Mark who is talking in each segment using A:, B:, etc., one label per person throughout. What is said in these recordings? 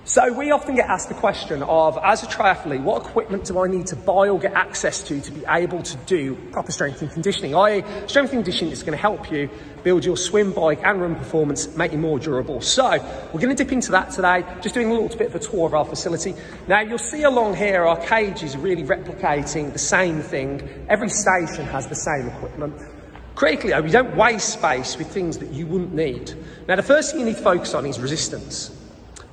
A: So we often get asked the question of, as a triathlete, what equipment do I need to buy or get access to be able to do proper strength and conditioning? i.e. strength and conditioning is going to help you build your swim, bike and run performance, make you more durable. So we're going to dip into that today, just doing a little bit of a tour of our facility. Now you'll see along here our cage is really replicating the same thing. Every station has the same equipment. Critically though, we don't waste space with things that you wouldn't need. Now the first thing you need to focus on is resistance.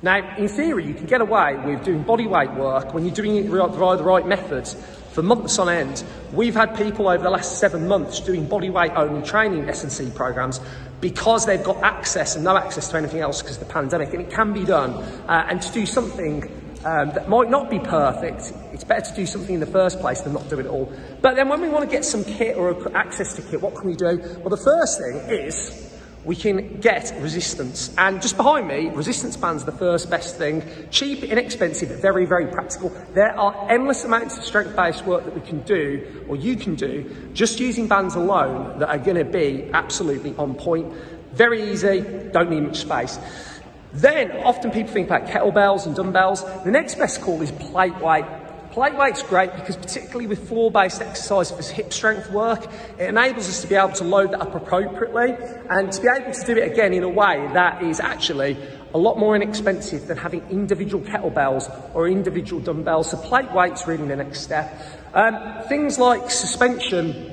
A: Now, in theory, you can get away with doing body weight work when you're doing it via the right methods for months on end. We've had people over the last 7 months doing body weight only training S&C programs because they've got access and no access to anything else because of the pandemic, and it can be done. And to do something that might not be perfect, it's better to do something in the first place than not do it at all. But then when we want to get some kit or access to kit, what can we do? Well, the first thing is we can get resistance. And just behind me, resistance bands are the first best thing. Cheap, inexpensive, very, very practical. There are endless amounts of strength-based work that we can do, or you can do, just using bands alone that are gonna be absolutely on point. Very easy, don't need much space. Then, often people think about kettlebells and dumbbells. The next best call is plate weight. Plate weight's great because particularly with floor-based exercise for hip strength work, it enables us to be able to load that up appropriately and to be able to do it again in a way that is actually a lot more inexpensive than having individual kettlebells or individual dumbbells. So plate weight's really the next step. Things like suspension,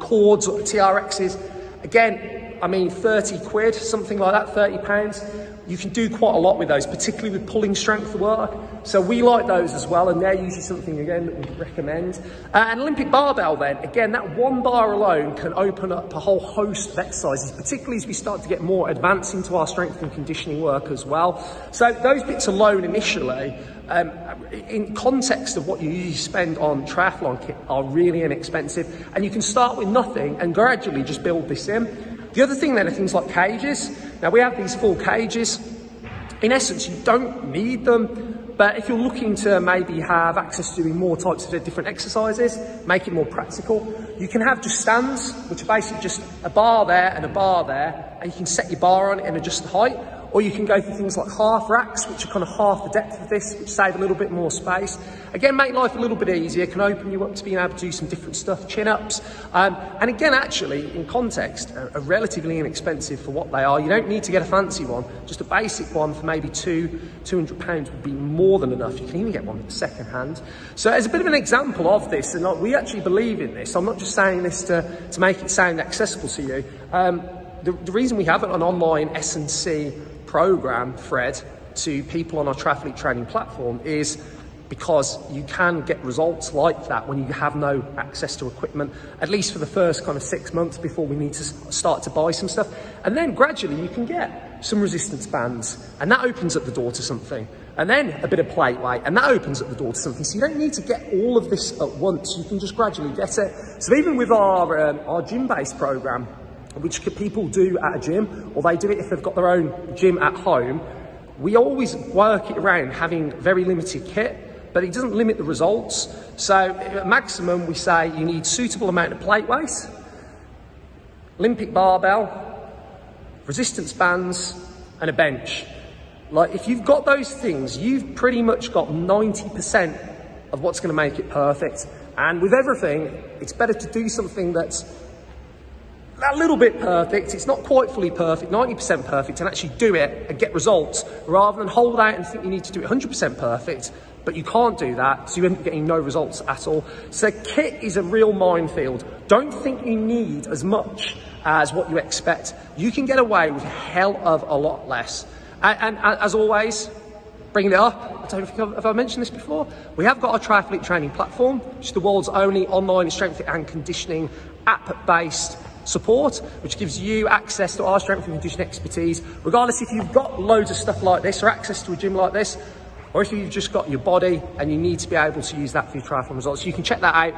A: cords or TRXs, again, I mean 30 quid, something like that, 30 pounds. You can do quite a lot with those, particularly with pulling strength work. So we like those as well, and they're usually something, again, that we recommend. An Olympic barbell then, again, that one bar alone can open up a whole host of exercises, particularly as we start to get more advanced into our strength and conditioning work as well. So those bits alone initially, in context of what you usually spend on triathlon kit, are really inexpensive. And you can start with nothing and gradually just build this in. The other thing then are things like cages. Now we have these full cages. In essence, you don't need them, but if you're looking to maybe have access to doing more types of different exercises, make it more practical, you can have just stands, which are basically just a bar there and a bar there, and you can set your bar on it and adjust the height. Or you can go for things like half racks, which are kind of half the depth of this, which save a little bit more space. Again, make life a little bit easier, can open you up to being able to do some different stuff, chin-ups. And again, actually, in context, are relatively inexpensive for what they are. You don't need to get a fancy one. Just a basic one for maybe £200 would be more than enough. You can even get one second hand. So as a bit of an example of this, and we actually believe in this, I'm not just saying this to make it sound accessible to you. The reason we have an online S&C program, Fred, to people on our triathlete training platform is because you can get results like that when you have no access to equipment, at least for the first kind of 6 months before we need to start to buy some stuff. And then gradually you can get some resistance bands, and that opens up the door to something. And then a bit of plate weight, and that opens up the door to something. So you don't need to get all of this at once, you can just gradually get it. So even with our gym-based program, which people do at a gym, or they do it if they've got their own gym at home, we always work it around having very limited kit, but it doesn't limit the results. So at maximum, we say you need suitable amount of plate weight, Olympic barbell, resistance bands, and a bench. Like, if you've got those things, you've pretty much got 90% of what's going to make it perfect. And with everything, it's better to do something that's a little bit perfect, it's not quite fully perfect, 90% perfect, and actually do it and get results, rather than hold out and think you need to do it 100% perfect, but you can't do that, so you end up getting no results at all. So kit is a real minefield. Don't think you need as much as what you expect. You can get away with a hell of a lot less. And as always, bringing it up, I don't think have I mentioned this before? We have got our triathlete training platform, which is the world's only online strength and conditioning app-based support, which gives you access to our strength and conditioning expertise, regardless if you've got loads of stuff like this or access to a gym like this, or if you've just got your body and you need to be able to use that for your triathlon results. You can check that out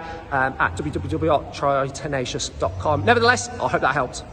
A: at www.triathlon.com. Nevertheless, I hope that helped.